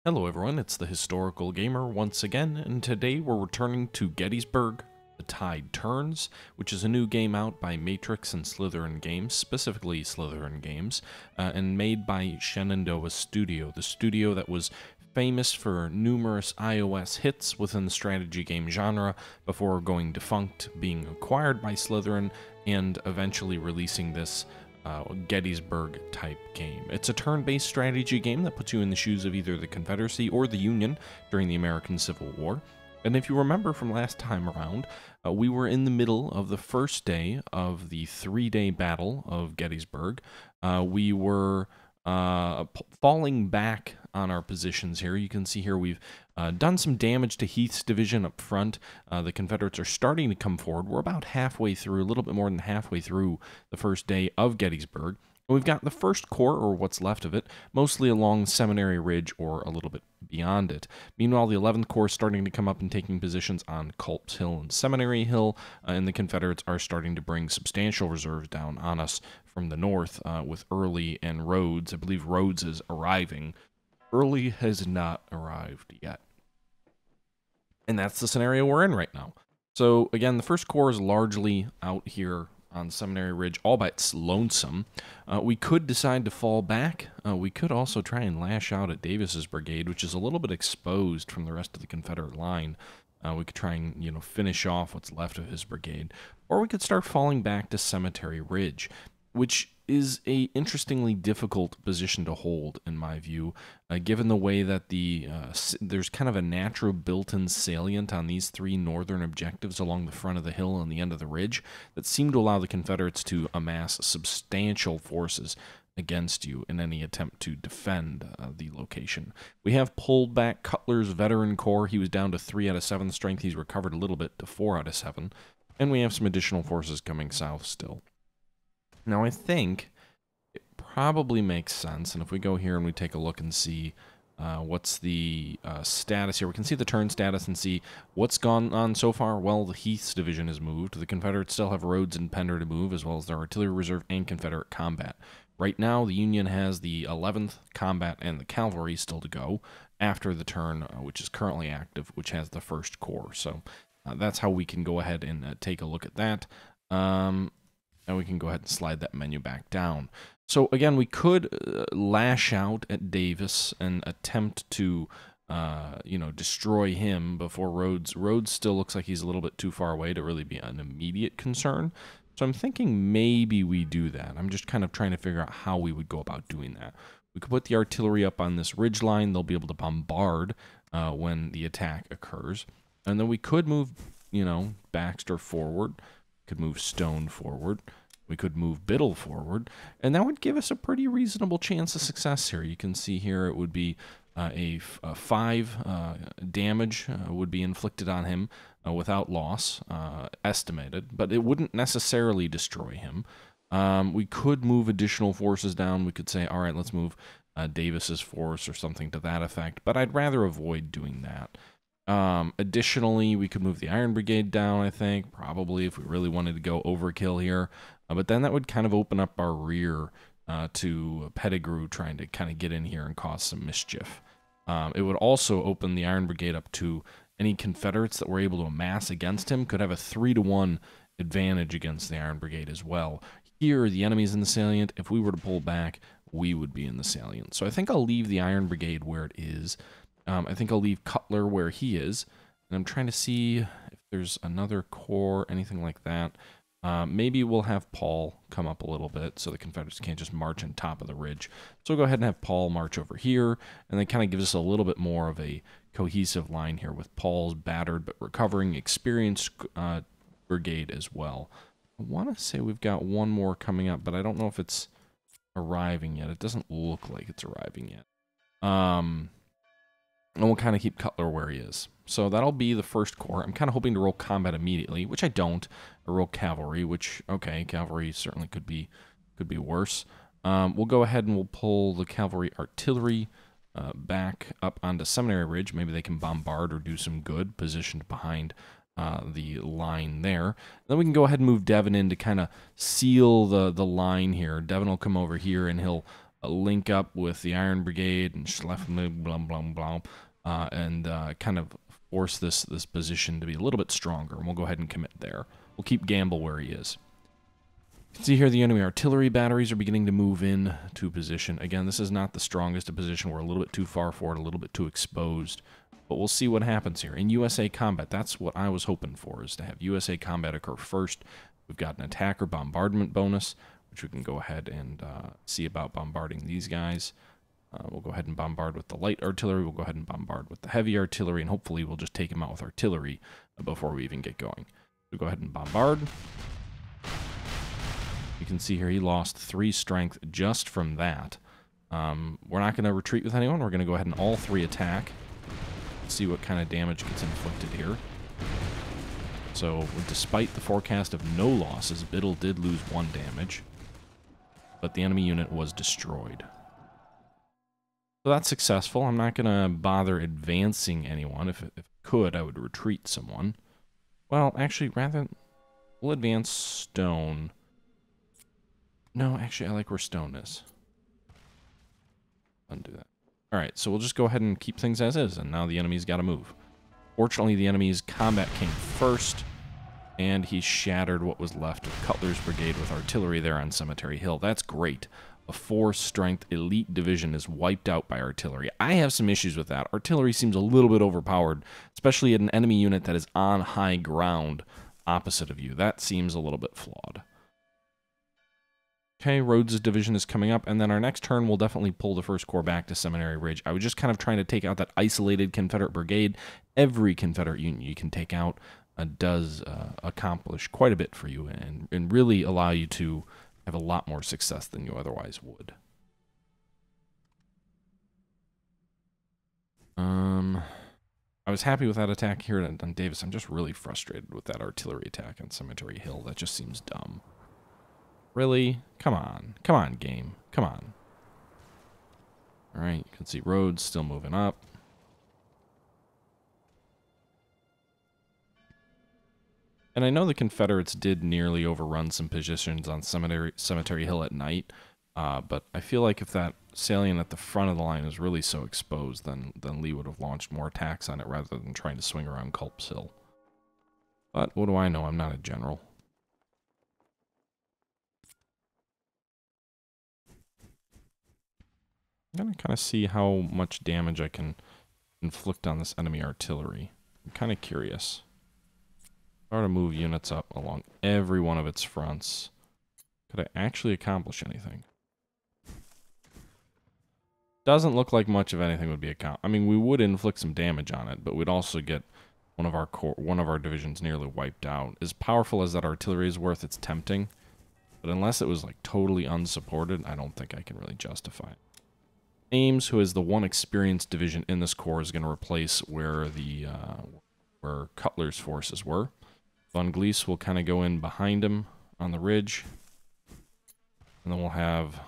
Hello everyone, it's the Historical Gamer once again, and today we're returning to Gettysburg, The Tide Turns, which is a new game out by Matrix and Slitherine Games, specifically Slitherine Games, and made by Shenandoah Studio, the studio that was famous for numerous iOS hits within the strategy game genre before going defunct, being acquired by Slitherine, and eventually releasing this Gettysburg type game. It's a turn-based strategy game that puts you in the shoes of either the Confederacy or the Union during the American Civil War. And if you remember from last time around, we were in the middle of the first day of the three-day battle of Gettysburg. We were falling back on our positions here. You can see here we've done some damage to Heath's division up front. The Confederates are starting to come forward. We're about halfway through, a little bit more than halfway through the first day of Gettysburg. We've got the first corps, or what's left of it, mostly along Seminary Ridge or a little bit beyond it. Meanwhile, the 11th Corps is starting to come up and taking positions on Culp's Hill and Seminary Hill, and the Confederates are starting to bring substantial reserves down on us from the north with Early and Rhodes. I believe Rhodes is arriving. Early has not arrived yet. And that's the scenario we're in right now. So, again, the 1st Corps is largely out here on Seminary Ridge, all by its lonesome. We could decide to fall back. We could also try and lash out at Davis's brigade, which is a little bit exposed from the rest of the Confederate line. We could try and, finish off what's left of his brigade. Or we could start falling back to Cemetery Ridge, which is a interestingly difficult position to hold, in my view, given the way that there's kind of a natural built-in salient on these three northern objectives along the front of the hill and the end of the ridge that seem to allow the Confederates to amass substantial forces against you in any attempt to defend the location. We have pulled back Cutler's veteran corps. He was down to 3 out of 7 strength. He's recovered a little bit to 4 out of 7. And we have some additional forces coming south still. Now, I think it probably makes sense, and if we go here and we take a look and see what's the status here, we can see the turn status and see what's gone on so far. Well, the Heath's division has moved. The Confederates still have Rhodes and Pender to move, as well as their artillery reserve and Confederate combat. Right now, the Union has the 11th Combat and the Cavalry still to go after the turn, which is currently active, which has the 1st Corps. So that's how we can go ahead and take a look at that. And we can go ahead and slide that menu back down. So again, we could lash out at Davis and attempt to, destroy him before Rhodes. Rhodes still looks like he's a little bit too far away to really be an immediate concern. So I'm thinking maybe we do that. I'm just kind of trying to figure out how we would go about doing that. We could put the artillery up on this ridge line. They'll be able to bombard when the attack occurs. And then we could move, Baxter forward. Could move Stone forward. We could move Biddle forward, and that would give us a pretty reasonable chance of success here. You can see here it would be a 5 damage would be inflicted on him without loss, estimated, but it wouldn't necessarily destroy him. We could move additional forces down. We could say, all right, let's move Davis's force or something to that effect, but I'd rather avoid doing that. Additionally, we could move the Iron Brigade down, I think, probably if we really wanted to go overkill here. But then that would kind of open up our rear to Pettigrew trying to kind of get in here and cause some mischief. It would also open the Iron Brigade up to any Confederates that were able to amass against him could have a 3-to-1 advantage against the Iron Brigade as well. Here, the enemy's in the salient. If we were to pull back, we would be in the salient. So I think I'll leave the Iron Brigade where it is. I think I'll leave Cutler where he is, and I'm trying to see if there's another corps, anything like that. Maybe we'll have Paul come up a little bit so the Confederates can't just march on top of the ridge. So we'll go ahead and have Paul march over here, and that kind of gives us a little bit more of a cohesive line here with Paul's battered but recovering experienced brigade as well. I want to say we've got one more coming up, but I don't know if it's arriving yet. It doesn't look like it's arriving yet. And we'll kind of keep Cutler where he is. So that'll be the 1st Corps. I'm kind of hoping to roll combat immediately, which I don't. I roll cavalry, which, okay, cavalry certainly could be worse. We'll go ahead and we'll pull the cavalry artillery back up onto Seminary Ridge. Maybe they can bombard or do some good, positioned behind the line there. Then we can go ahead and move Devon in to kind of seal the line here. Devon will come over here and he'll link up with the Iron Brigade and kind of force this position to be a little bit stronger. And we'll go ahead and commit there. We'll keep Gamble where he is. You can see here the enemy artillery batteries are beginning to move in to position. Again, this is not the strongest of position. We're a little bit too far forward, a little bit too exposed. But we'll see what happens here. In USA combat, that's what I was hoping for, is to have USA combat occur first. We've got an attack or bombardment bonus, which we can go ahead and see about bombarding these guys. We'll go ahead and bombard with the light artillery. We'll go ahead and bombard with the heavy artillery, and hopefully we'll just take him out with artillery before we even get going. So go ahead and bombard. You can see here he lost 3 strength just from that. We're not going to retreat with anyone. We're going to go ahead and all 3 attack. See what kind of damage gets inflicted here. So, despite the forecast of no losses, Biddle did lose 1 damage. But the enemy unit was destroyed. So that's successful. I'm not going to bother advancing anyone. If it could, I would retreat someone. Well, actually, we'll advance Stone. No, actually, I like where Stone is. Undo that. Alright, so we'll just go ahead and keep things as is, and now the enemy's got to move. Fortunately, the enemy's combat came first, and he shattered what was left of Cutler's Brigade with artillery there on Cemetery Hill. That's great. A 4-strength elite division is wiped out by artillery. I have some issues with that. Artillery seems a little bit overpowered, especially at an enemy unit that is on high ground opposite of you. That seems a little bit flawed. Okay, Rhodes' division is coming up, and then our next turn we'll definitely pull the 1st Corps back to Seminary Ridge. I was just kind of trying to take out that isolated Confederate brigade. Every Confederate unit you can take out does accomplish quite a bit for you and really allow you to have a lot more success than you otherwise would. I was happy with that attack here on Davis. I'm just really frustrated with that artillery attack on Cemetery Hill. That just seems dumb. Really? Come on. Come on, game. Come on. Alright, you can see Rhodes still moving up. And I know the Confederates did nearly overrun some positions on Cemetery Hill at night, but I feel like if that salient at the front of the line is really so exposed, then Lee would have launched more attacks on it rather than trying to swing around Culp's Hill. But what do I know? I'm not a general. I'm going to kind of see how much damage I can inflict on this enemy artillery. I'm kind of curious. If I were to move units up along every one of its fronts, could I actually accomplish anything? Doesn't look like much of anything would be accomplished. I mean, we would inflict some damage on it, but we'd also get one of our divisions nearly wiped out. As powerful as that artillery is worth, it's tempting. But unless it was like totally unsupported, I don't think I can really justify it. Ames, who is the one experienced division in this corps, is going to replace where Cutler's forces were. Von Gleese will kind of go in behind him on the ridge. And then we'll have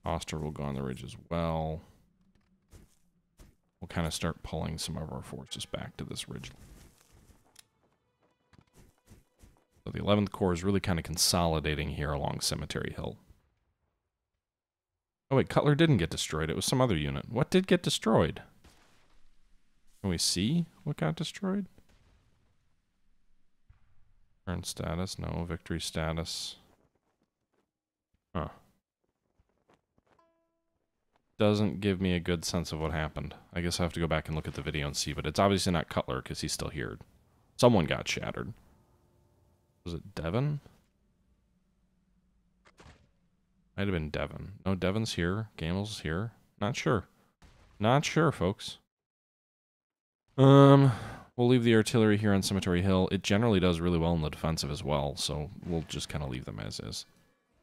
Oster will go on the ridge as well. We'll kind of start pulling some of our forces back to this ridge. So the 11th Corps is really kind of consolidating here along Cemetery Hill. Oh wait, Cutler didn't get destroyed. It was some other unit. What did get destroyed? Can we see what got destroyed? Current status, no. Victory status. Huh. Doesn't give me a good sense of what happened. I guess I have to go back and look at the video and see, but it's obviously not Cutler because he's still here. Someone got shattered. Was it Devon? Might have been Devon. No, Devon's here. Gamble's here. Not sure. Not sure, folks. We'll leave the artillery here on Cemetery Hill. It generally does really well in the defensive as well, so we'll just kind of leave them as is.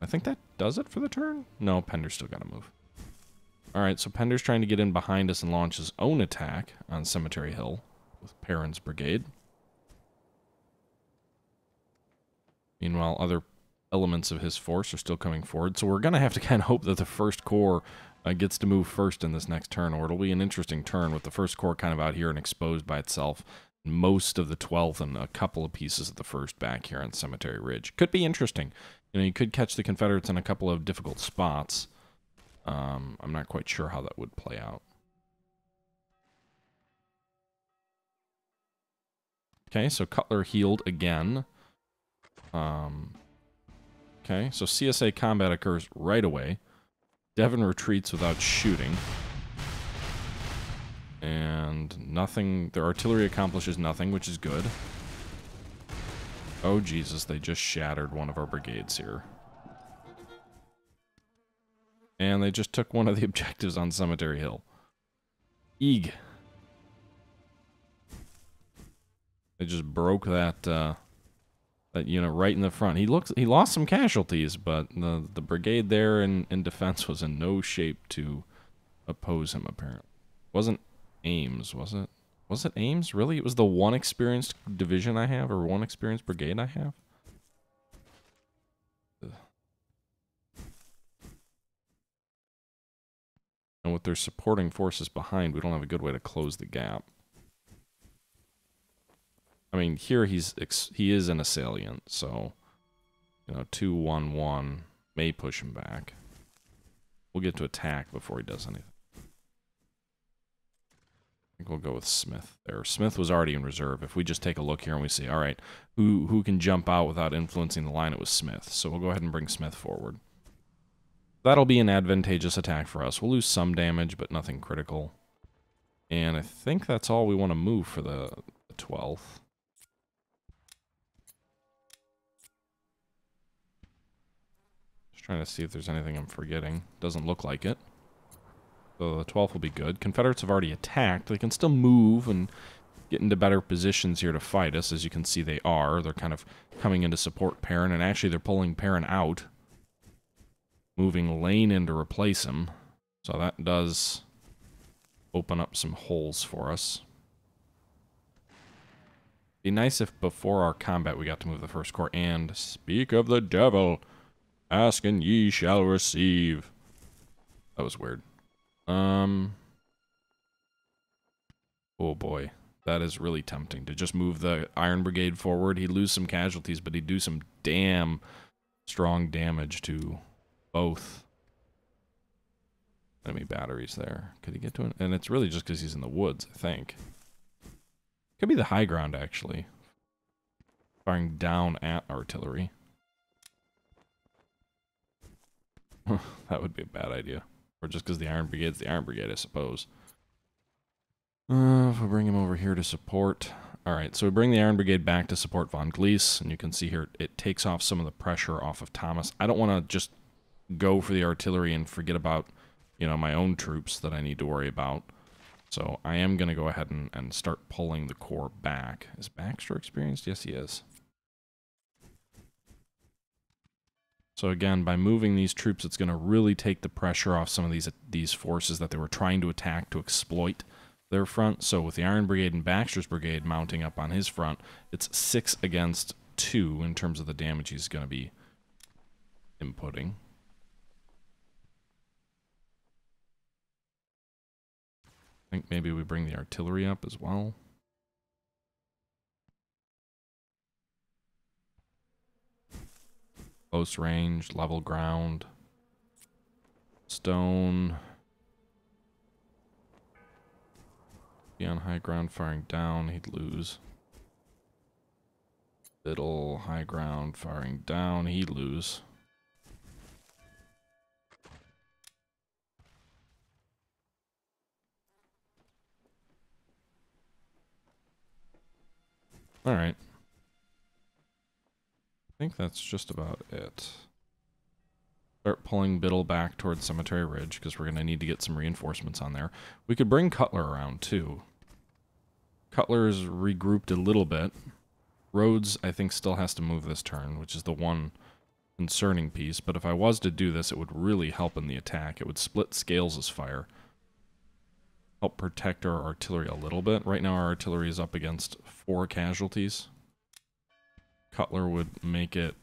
I think that does it for the turn? No, Pender's still got to move. Alright, so Pender's trying to get in behind us and launch his own attack on Cemetery Hill with Perrin's brigade. Meanwhile, other elements of his force are still coming forward, so we're going to have to kind of hope that the 1st Corps gets to move first in this next turn, or it'll be an interesting turn with the 1st Corps kind of out here and exposed by itself. Most of the 12th and a couple of pieces of the 1st back here on Cemetery Ridge. Could be interesting. You know, you could catch the Confederates in a couple of difficult spots. I'm not quite sure how that would play out. Okay, so Cutler healed again. Okay, so CSA combat occurs right away. Devon retreats without shooting. And nothing, their artillery accomplishes nothing, which is good. Oh, Jesus, they just shattered one of our brigades here. And they just took one of the objectives on Cemetery Hill. Eeg. They just broke that that unit right in the front. He lost some casualties, but the brigade there in defense was in no shape to oppose him, apparently. Wasn't Ames, was it? Was it Ames? Really? It was the one experienced division I have, or one experienced brigade I have? Ugh. And with their supporting forces behind, we don't have a good way to close the gap. I mean, here he is an assailant, so, you know, 2-1-1 may push him back. We'll get to attack before he does anything. I think we'll go with Smith there. Smith was already in reserve. If we just take a look here and we see, all right, who can jump out without influencing the line, it was Smith. So we'll go ahead and bring Smith forward. That'll be an advantageous attack for us. We'll lose some damage, but nothing critical. And I think that's all we want to move for the 12th. Just trying to see if there's anything I'm forgetting. Doesn't look like it. So the 12th will be good. Confederates have already attacked. They can still move and get into better positions here to fight us. As you can see, they are. They're kind of coming in to support Perrin, and actually they're pulling Perrin out. Moving Lane in to replace him. So that does open up some holes for us. Be nice if before our combat we got to move the First Corps. And speak of the devil, ask and ye shall receive. That was weird. Oh boy, that is really tempting to just move the Iron Brigade forward. He'd lose some casualties, but he'd do some damn strong damage to both enemy batteries there. Could he get to it? And it's really just because he's in the woods, I think. Could be the high ground, actually. Firing down at artillery. That would be a bad idea. Or just because the Iron Brigade's the Iron Brigade, I suppose. If we bring him over here to support... Alright, so we bring the Iron Brigade back to support Von Glees, and you can see here it takes off some of the pressure off of Thomas. I don't want to just go for the artillery and forget about, you know, my own troops that I need to worry about. So I am going to go ahead and start pulling the Corps back. Is Baxter experienced? Yes, he is. So again, by moving these troops, it's going to really take the pressure off some of these forces that they were trying to attack to exploit their front. So with the Iron Brigade and Baxter's Brigade mounting up on his front, it's 6 against 2 in terms of the damage he's going to be inputting. I think maybe we bring the artillery up as well. Close range, level ground, stone. Be on high ground firing down, he'd lose. Middle, high ground firing down, he'd lose. Alright. I think that's just about it. Start pulling Biddle back towards Cemetery Ridge, because we're going to need to get some reinforcements on there. We could bring Cutler around, too. Cutler is regrouped a little bit. Rhodes, I think, still has to move this turn, which is the one concerning piece. But if I was to do this, it would really help in the attack. It would split Scales' fire. Help protect our artillery a little bit. Right now, our artillery is up against 4 casualties. Cutler would make it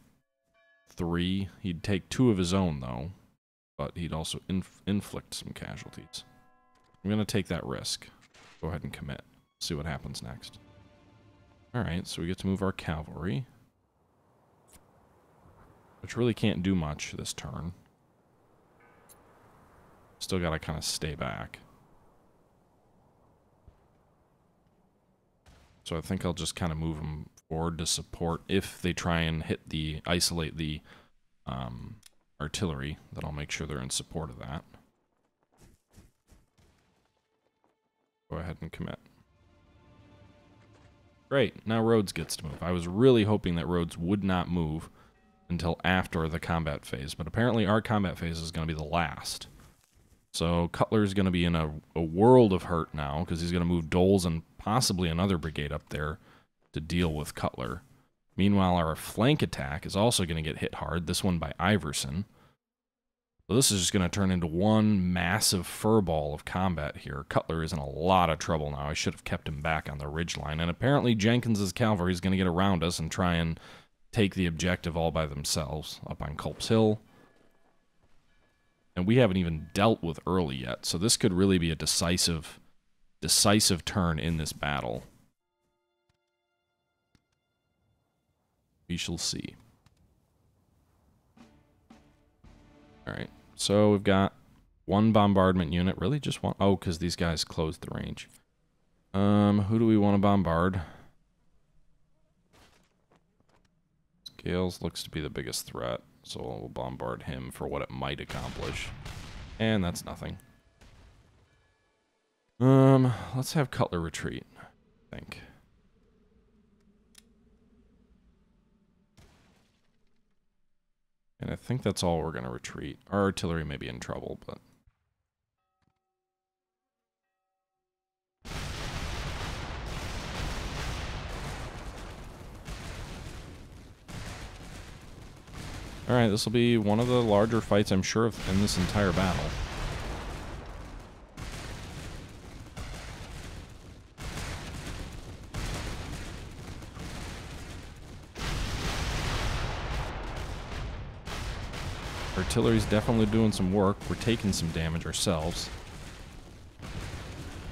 3. He'd take 2 of his own, though. But he'd also inflict some casualties. I'm going to take that risk. Go ahead and commit. See what happens next. Alright, so we get to move our cavalry. which really can't do much this turn. Still gotta kind of stay back. So I think I'll just kind of move them forward to support. If they try and isolate the artillery, then I'll make sure they're in support of that. Go ahead and commit. Great, now Rhodes gets to move. I was really hoping that Rhodes would not move until after the combat phase, but apparently our combat phase is going to be the last. So Cutler's going to be in a world of hurt now, because he's going to move Doles and possibly another brigade up there to deal with Cutler. Meanwhile, our flank attack is also going to get hit hard, this one by Iverson. So this is just going to turn into one massive furball of combat here. Cutler is in a lot of trouble now. I should have kept him back on the ridgeline. And apparently Jenkins's cavalry is going to get around us and try and take the objective all by themselves up on Culp's Hill. And we haven't even dealt with Early yet, so this could really be a decisive turn in this battle. We shall see. Alright, so we've got one bombardment unit. Really just one? Oh, because these guys closed the range. Who do we want to bombard? Scales looks to be the biggest threat, so we'll bombard him for what it might accomplish. And that's nothing. Let's have Cutler retreat, I think. And I think that's all we're going to retreat. Our artillery may be in trouble, but... Alright, this will be one of the larger fights, I'm sure, in this entire battle. Artillery's definitely doing some work. We're taking some damage ourselves.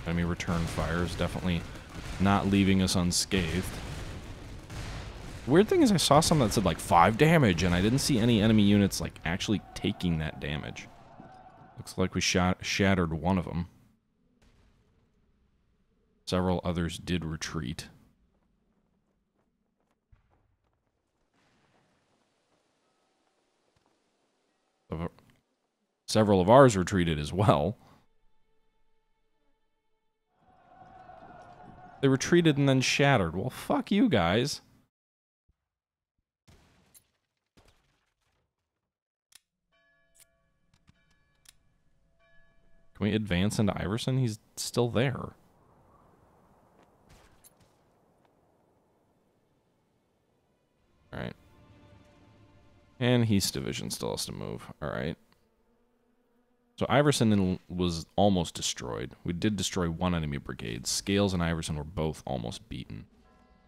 Enemy return fire is definitely not leaving us unscathed. Weird thing is I saw something that said like 5 damage, and I didn't see any enemy units like actually taking that damage. Looks like we shattered one of them. Several others did retreat. Several of ours retreated as well. They retreated and then shattered. Well, fuck you guys. Can we advance into Iverson? He's still there. Alright. And Heath's division still has to move. Alright. So Iverson was almost destroyed. We did destroy one enemy brigade. Scales and Iverson were both almost beaten.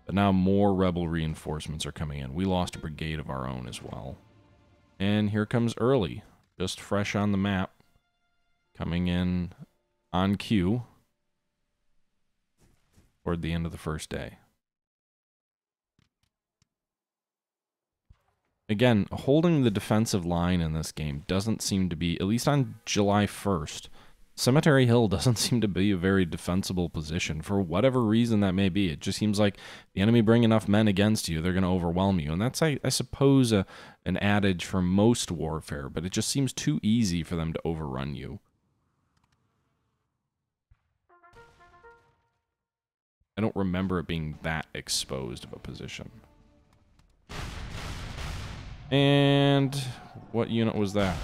But now more rebel reinforcements are coming in. We lost a brigade of our own as well. And here comes Early. Just fresh on the map. Coming in on cue. Toward the end of the first day. Again, holding the defensive line in this game doesn't seem to be, at least on July 1st, Cemetery Hill doesn't seem to be a very defensible position for whatever reason that may be. It just seems like the enemy bring enough men against you, they're going to overwhelm you. And that's, I suppose, an adage for most warfare, but it just seems too easy for them to overrun you. I don't remember it being that exposed of a position. And what unit was that?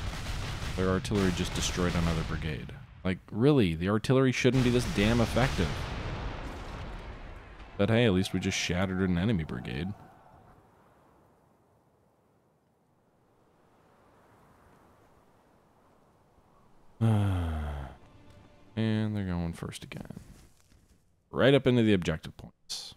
Their artillery just destroyed another brigade. Like, really, the artillery shouldn't be this damn effective. But hey, at least we just shattered an enemy brigade. And they're going first again. Right up into the objective points.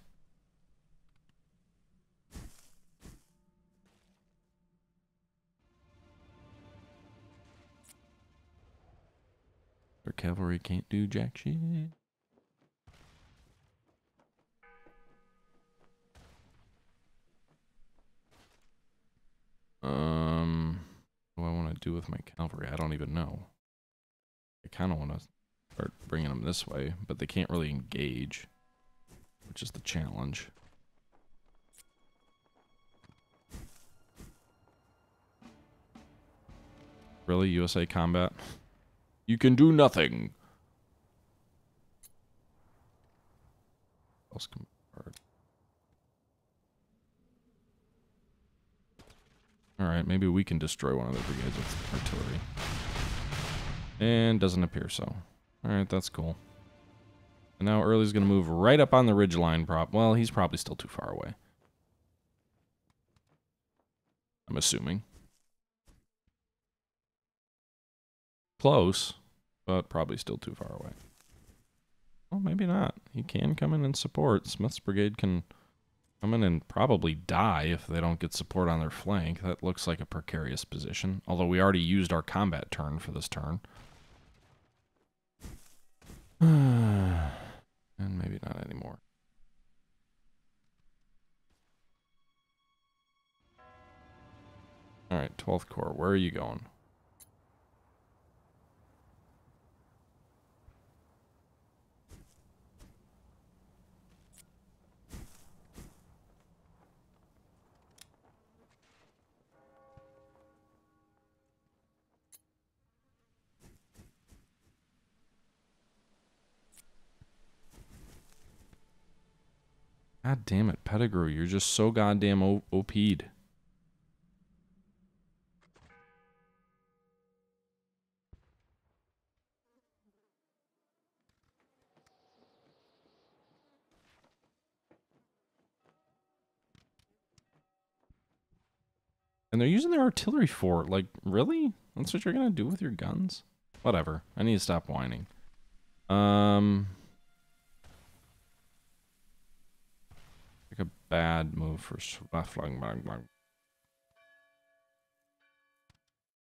Their cavalry can't do jack shit. do with my cavalry? I don't even know. I kind of want to start bringing them this way, but they can't really engage, which is the challenge. Really, USA Combat? You can do nothing. What else can Alright, maybe we can destroy one of the brigades with artillery. And doesn't appear so. Alright, that's cool. And now Early's going to move right up on the ridgeline. Well, he's probably still too far away. I'm assuming. Close, but probably still too far away. Well, maybe not. He can come in and support. Smith's brigade can come in and probably die if they don't get support on their flank. That looks like a precarious position. Although we already used our combat turn for this turn. And maybe not anymore. Alright, 12th Corps. Where are you going? God damn it, Pettigrew, you're just so goddamn OP'd. And they're using their artillery fort. Like, really? That's what you're gonna do with your guns? Whatever. I need to stop whining. Like a bad move for Slitherine.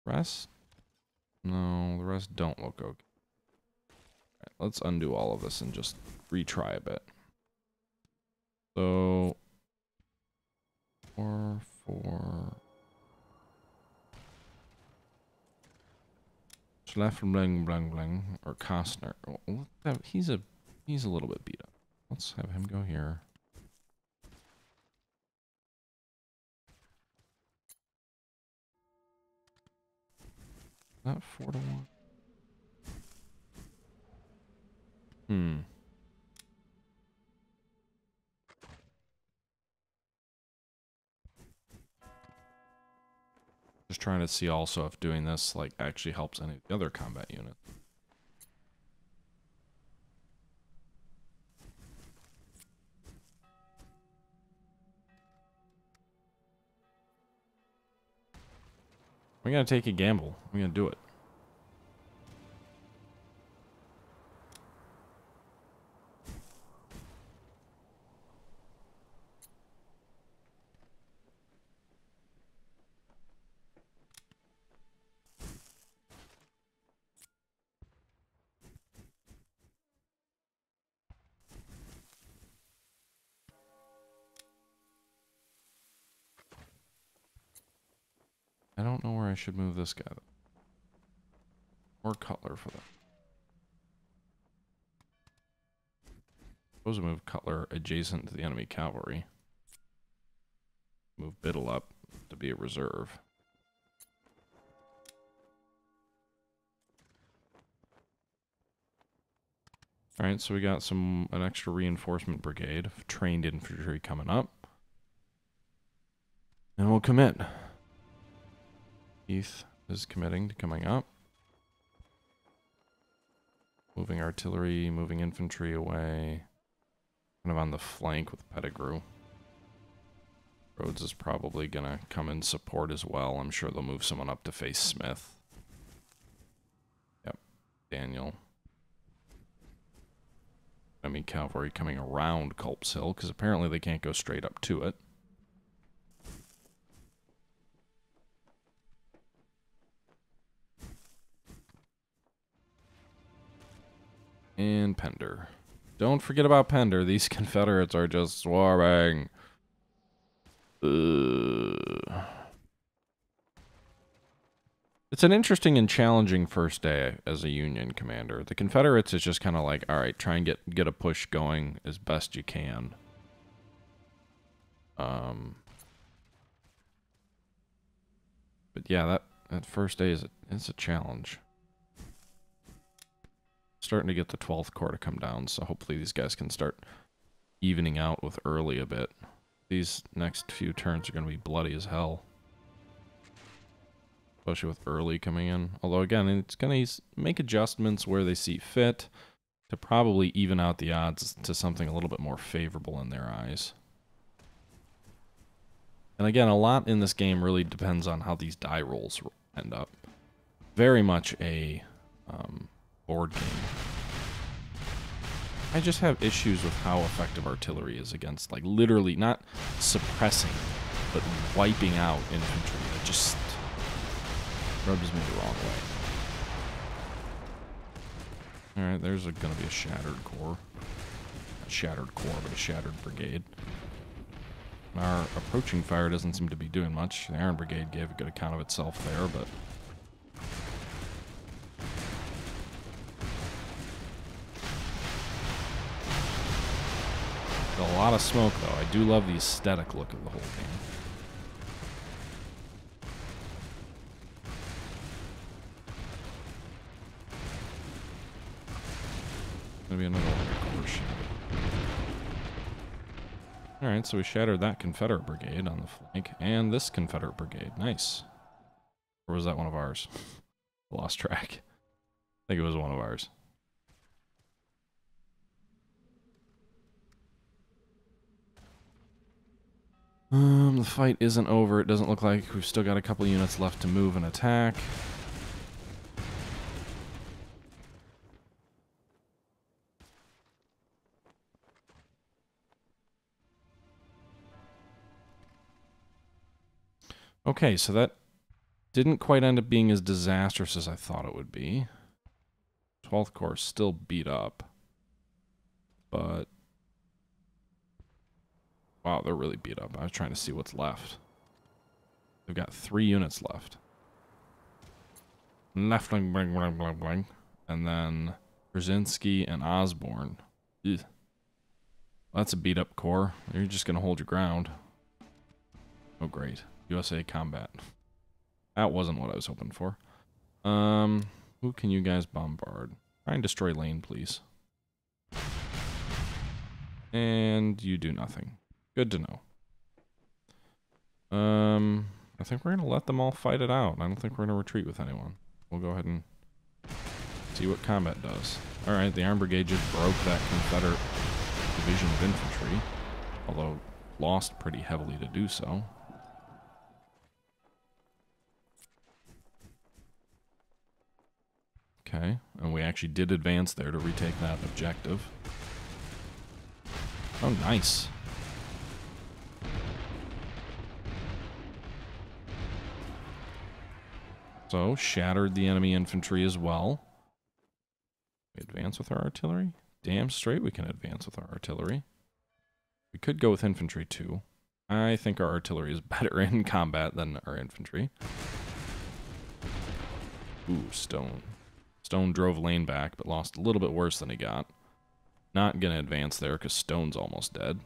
Rest? No, the rest don't look okay. Right, let's undo all of this and just retry a bit. So 4, 4. Slitherine or Costner. He's a little bit beat up. Let's have him go here. Not 4 to 1. Just trying to see also if doing this like actually helps any of the other combat units. We're gonna take a gamble. We're gonna do it. I don't know where I should move this guy, though. Or Cutler for that. Suppose we move Cutler adjacent to the enemy cavalry. Move Biddle up to be a reserve. Alright, so we got an extra reinforcement brigade of trained infantry coming up. And we'll commit. Heath is committing to coming up. Moving artillery, moving infantry away. Kind of on the flank with Pettigrew. Rhodes is probably going to come in support as well. I'm sure they'll move someone up to face Smith. Yep, Daniel. Enemy cavalry coming around Culp's Hill, because apparently they can't go straight up to it. And Pender. Don't forget about Pender. These Confederates are just swarming. It's an interesting and challenging first day as a Union commander. The Confederates is just kind of like, all right, try and get a push going as best you can. But yeah, that first day is a challenge. Starting to get the 12th Corps to come down, so hopefully these guys can start evening out with early a bit. These next few turns are going to be bloody as hell. Especially with early coming in. Although, again, it's going to make adjustments where they see fit to probably even out the odds to something a little bit more favorable in their eyes. And again, a lot in this game really depends on how these die rolls end up. Very much a board game. I just have issues with how effective artillery is against, like, literally not suppressing, but wiping out infantry. It just rubs me the wrong way. Alright, there's going to be a shattered corps. Not shattered corps, but a shattered brigade. Our approaching fire doesn't seem to be doing much. The Iron Brigade gave a good account of itself there, but... a lot of smoke, though. I do love the aesthetic look of the whole game. Maybe another corps shattered. Alright, so we shattered that Confederate brigade on the flank, and this Confederate brigade. Nice. Or was that one of ours? Lost track. I think it was one of ours. The fight isn't over. It doesn't look like we've still got a couple units left to move and attack. Okay, so that didn't quite end up being as disastrous as I thought it would be. 12th Corps still beat up. But... wow, they're really beat up. I was trying to see what's left. They've got 3 units left. Left, bling, bling, bling, bling, bling. And then Brzezinski and Osborne. Ugh. That's a beat up corps. You're just going to hold your ground. Oh, great. USA combat. That wasn't what I was hoping for. Who can you guys bombard? Try and destroy Lane, please. And you do nothing. Good to know. I think we're going to let them all fight it out. I don't think we're going to retreat with anyone. We'll go ahead and see what combat does. Alright, the Iron Brigade just broke that Confederate division of infantry. Although, lost pretty heavily to do so. Okay, and we actually did advance there to retake that objective. Oh, nice. So, shattered the enemy infantry as well. We advance with our artillery? Damn straight we can advance with our artillery. We could go with infantry too. I think our artillery is better in combat than our infantry. Ooh, Stone. Stone drove Lane back, but lost a little bit worse than he got. Not gonna advance there, because Stone's almost dead.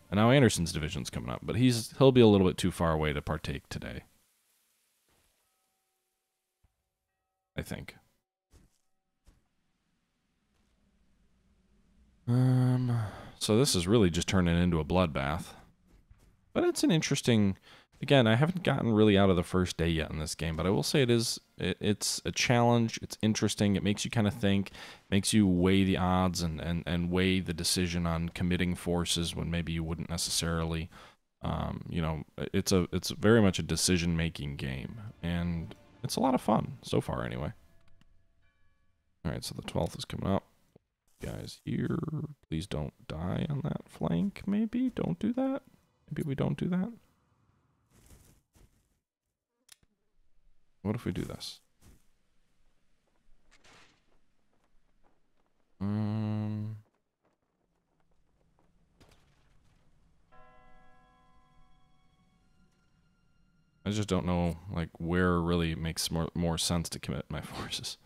And now Anderson's division's coming up, but he'll be a little bit too far away to partake today. I think. So this is really just turning into a bloodbath. But it's an interesting... Again, I haven't gotten really out of the first day yet in this game, but I will say it's a challenge. It's interesting. It makes you kind of think, makes you weigh the odds and weigh the decision on committing forces when maybe you wouldn't necessarily. You know, it's very much a decision-making game, and it's a lot of fun so far, anyway. All right, so the 12th is coming up. Guys, here, please don't die on that flank. Maybe don't do that. Maybe we don't do that. What if we do this? I just don't know, like, where really makes more sense to commit my forces.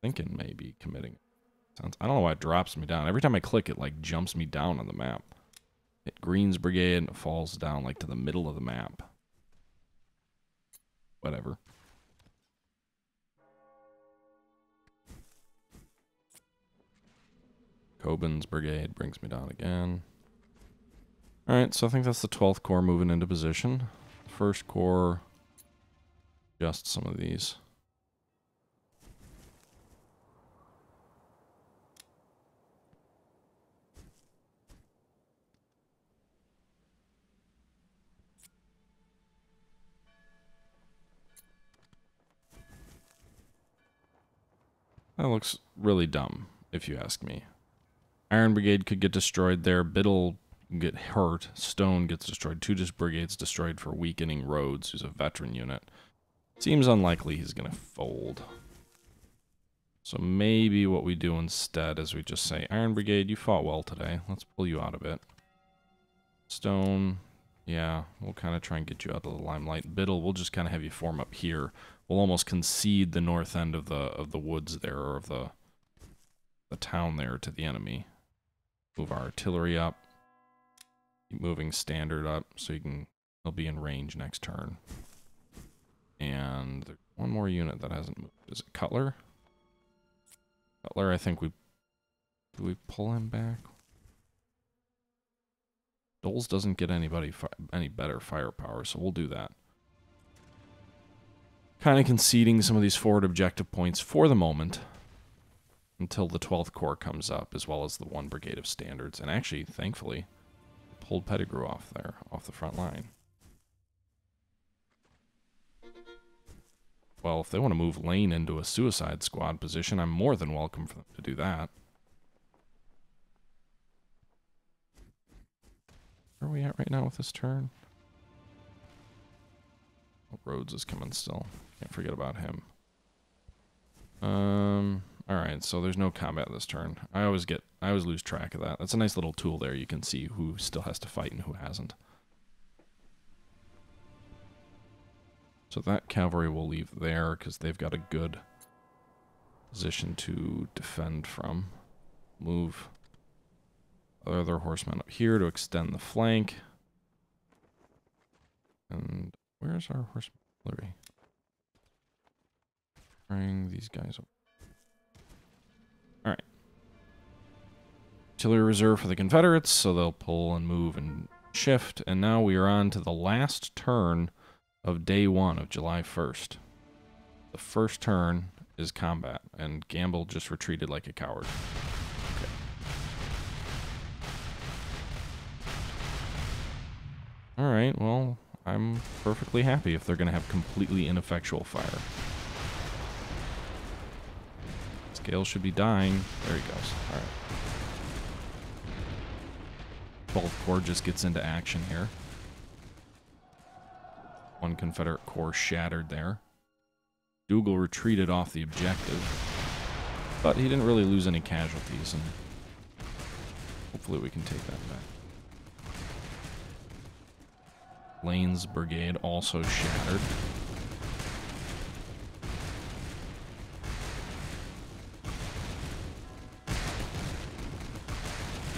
Thinking maybe committing. I don't know why it drops me down. Every time I click, it, like, jumps me down on the map. Hit Green's Brigade, and it falls down, like, to the middle of the map. Whatever. Coben's Brigade brings me down again. Alright, so I think that's the 12th Corps moving into position. First Corps, just some of these. That looks really dumb, if you ask me. Iron Brigade could get destroyed there. Biddle get hurt. Stone gets destroyed. Two brigades destroyed for weakening Rhodes, who's a veteran unit. Seems unlikely he's going to fold. So maybe what we do instead is we just say, Iron Brigade, you fought well today. Let's pull you out of it. Stone, yeah, we'll kind of try and get you out of the limelight. Biddle, we'll just kind of have you form up here. We'll almost concede the north end of the woods there, or of the town there, to the enemy. Move our artillery up. Keep moving standard up so he'll be in range next turn. And there's one more unit that hasn't moved. Is it Cutler? Cutler, I think do we pull him back? Doles doesn't get any better firepower, so we'll do that. Kind of conceding some of these forward objective points for the moment until the 12th Corps comes up, as well as the 1 Brigade of Standards. And actually, thankfully, pulled Pettigrew off there, off the front line. Well, if they want to move Lane into a suicide squad position, I'm more than welcome for them to do that. Where are we at right now with this turn? Oh, Rhodes is coming still. Can't forget about him. Alright, so there's no combat this turn. I always lose track of that. That's a nice little tool there. You can see who still has to fight and who hasn't. So that cavalry will leave there because they've got a good position to defend from. Move other horsemen up here to extend the flank. And where's our horseman artillery? Bring these guys up. Alright. Artillery reserve for the Confederates, so they'll pull and move and shift. And now we are on to the last turn of day 1 of July 1st. The first turn is combat, and Gamble just retreated like a coward. Okay. Alright, well, I'm perfectly happy if they're going to have completely ineffectual fire. Scale should be dying. There he goes. Alright. 12th Corps just gets into action here. One Confederate corps shattered there. Dougal retreated off the objective, but he didn't really lose any casualties, and hopefully we can take that back. Lane's brigade also shattered.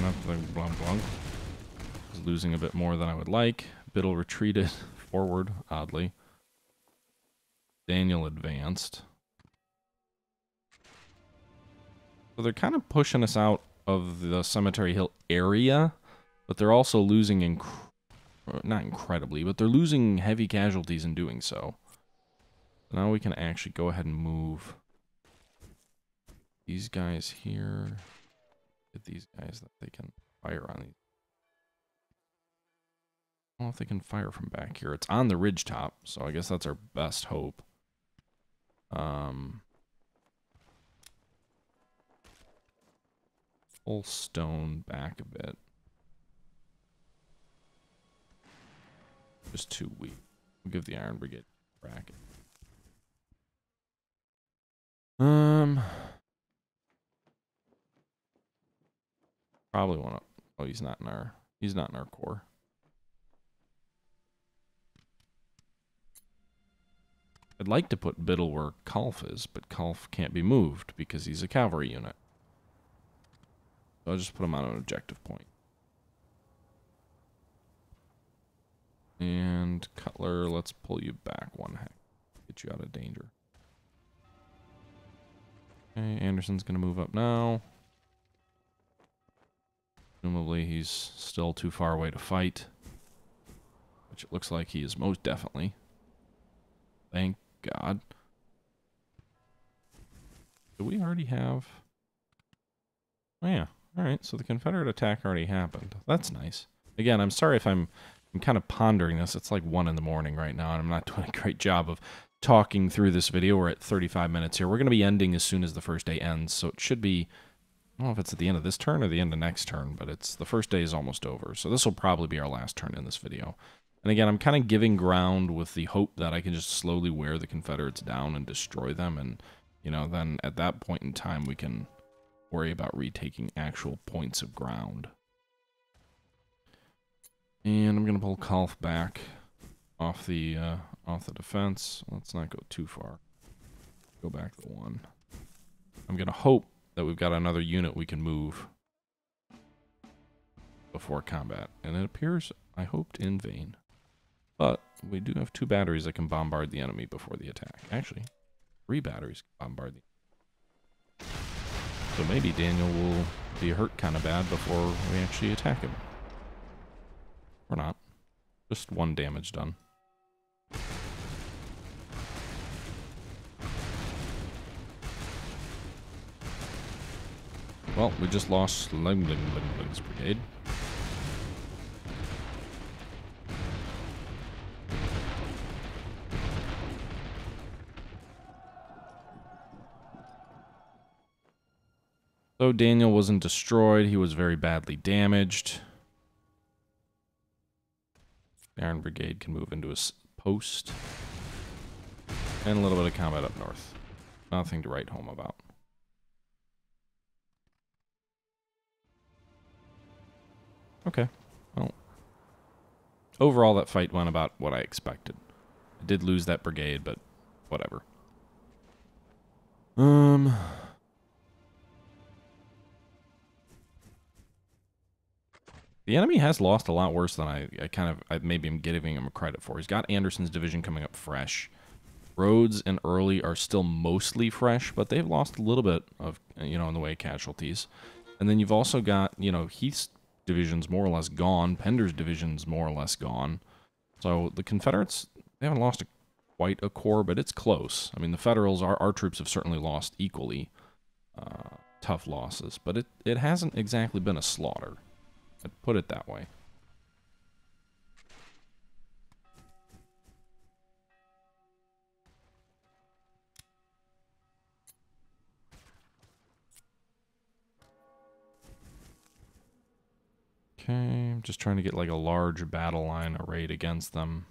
Nothing. Blanc Blanc is losing a bit more than I would like. Biddle retreated forward, oddly. Daniel advanced. So they're kind of pushing us out of the Cemetery Hill area, but they're also losing not incredibly, but they're losing heavy casualties in doing so. Now we can actually go ahead and move these guys here. Get these guys that they can fire on these. I don't know if they can fire from back here. It's on the ridge top, so I guess that's our best hope. Full Stone back a bit. Just too weak. We'll give the Iron Brigade a bracket. Probably want to. Oh, he's not in our corps. I'd like to put Biddle where Kalf is, but Kalf can't be moved because he's a cavalry unit. So I'll just put him on an objective point. And Cutler, let's pull you back one hack. Get you out of danger. Okay, Anderson's going to move up now. Presumably he's still too far away to fight. Which it looks like he is most definitely. Thank God. Do we already have... Oh yeah. Alright, so the Confederate attack already happened. That's nice. Again, I'm sorry if I'm kind of pondering this. It's like 1 in the morning right now, and I'm not doing a great job of talking through this video. We're at 35 minutes here. We're going to be ending as soon as the first day ends, so it should be... I don't know if it's at the end of this turn or the end of next turn, but it's the first day is almost over. So this will probably be our last turn in this video. And again, I'm kind of giving ground with the hope that I can just slowly wear the Confederates down and destroy them. And, you know, then at that point in time, we can worry about retaking actual points of ground. And I'm going to pull Kalf back off the defense. Let's not go too far. Go back to 1. I'm going to hope that we've got another unit we can move before combat. And it appears I hoped in vain. But we do have 2 batteries that can bombard the enemy before the attack. Actually, 3 batteries can bombard the enemy. So maybe Daniel will be hurt kind of bad before we actually attack him. Or not. Just 1 damage done. Well, we just lost Slitherine brigade. Though Daniel wasn't destroyed, he was very badly damaged. Iron Brigade can move into a post. And a little bit of combat up north. Nothing to write home about. Okay, well, overall that fight went about what I expected. I did lose that brigade, but whatever. The enemy has lost a lot worse than I maybe am giving him credit for. He's got Anderson's division coming up fresh. Rhodes and Early are still mostly fresh, but they've lost a little bit of, you know, in the way of casualties. And then you've also got, you know, Heath's division's more or less gone. Pender's division's more or less gone. So the Confederates, they haven't lost quite a corps, but it's close. I mean, the Federals, our troops have certainly lost equally tough losses, but it hasn't exactly been a slaughter. I'd put it that way. Okay, I'm just trying to get like a large battle line arrayed against them.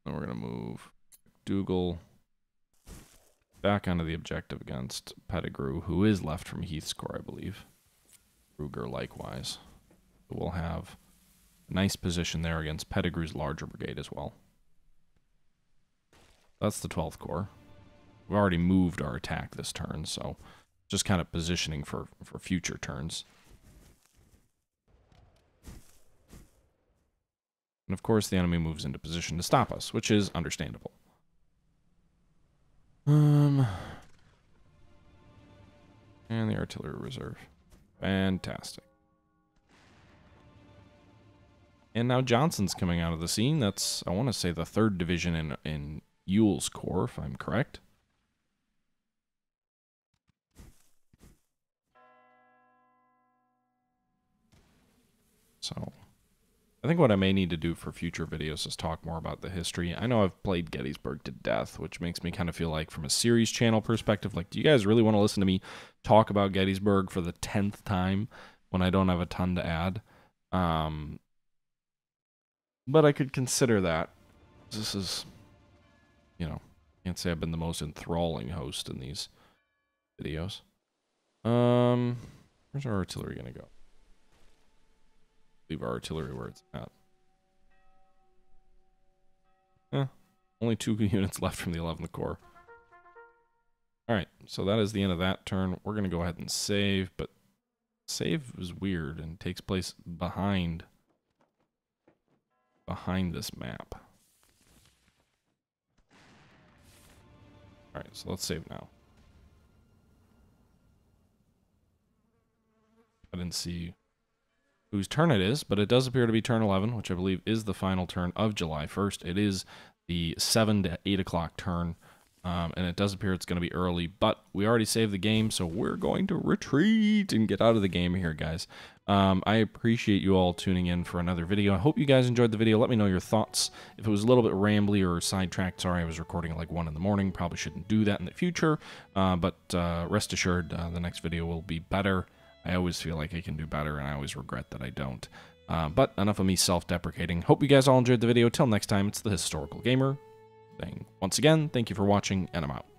Then we're going to move Dougal back onto the objective against Pettigrew, who is left from Heath's corps, I believe. Ruger likewise. We'll have a nice position there against Pettigrew's larger brigade as well. That's the 12th Corps. We've already moved our attack this turn, so just kind of positioning for future turns. And of course, the enemy moves into position to stop us, which is understandable. And the artillery reserve. Fantastic. And now Johnson's coming out of the scene. That's, I want to say, the 3rd Division in Ewell's Corps, if I'm correct. So, I think what I may need to do for future videos is talk more about the history. I know I've played Gettysburg to death, which makes me kind of feel like, from a series channel perspective, like, do you guys really want to listen to me talk about Gettysburg for the 10th time when I don't have a ton to add? But I could consider that. This is, you know, can't say I've been the most enthralling host in these videos. We're Where's our artillery going to go? Leave our artillery where it's at. Only 2 units left from the 11th Corps. Alright, so that is the end of that turn. We're going to go ahead and save, but save is weird and takes place behind this map. Alright, so let's save now. I didn't see whose turn it is, but it does appear to be turn 11, which I believe is the final turn of July 1st. It is the 7 to 8 o'clock turn, and it does appear it's going to be early, but we already saved the game, so we're going to retreat and get out of the game here, guys. I appreciate you all tuning in for another video. I hope you guys enjoyed the video. Let me know your thoughts. If it was a little bit rambly or sidetracked, sorry, I was recording at like 1 in the morning. Probably shouldn't do that in the future, but rest assured, the next video will be better. I always feel like I can do better, and I always regret that I don't. But enough of me self-deprecating. Hope you guys all enjoyed the video. Till next time, it's the Historical Gamer saying, once again, thank you for watching, and I'm out.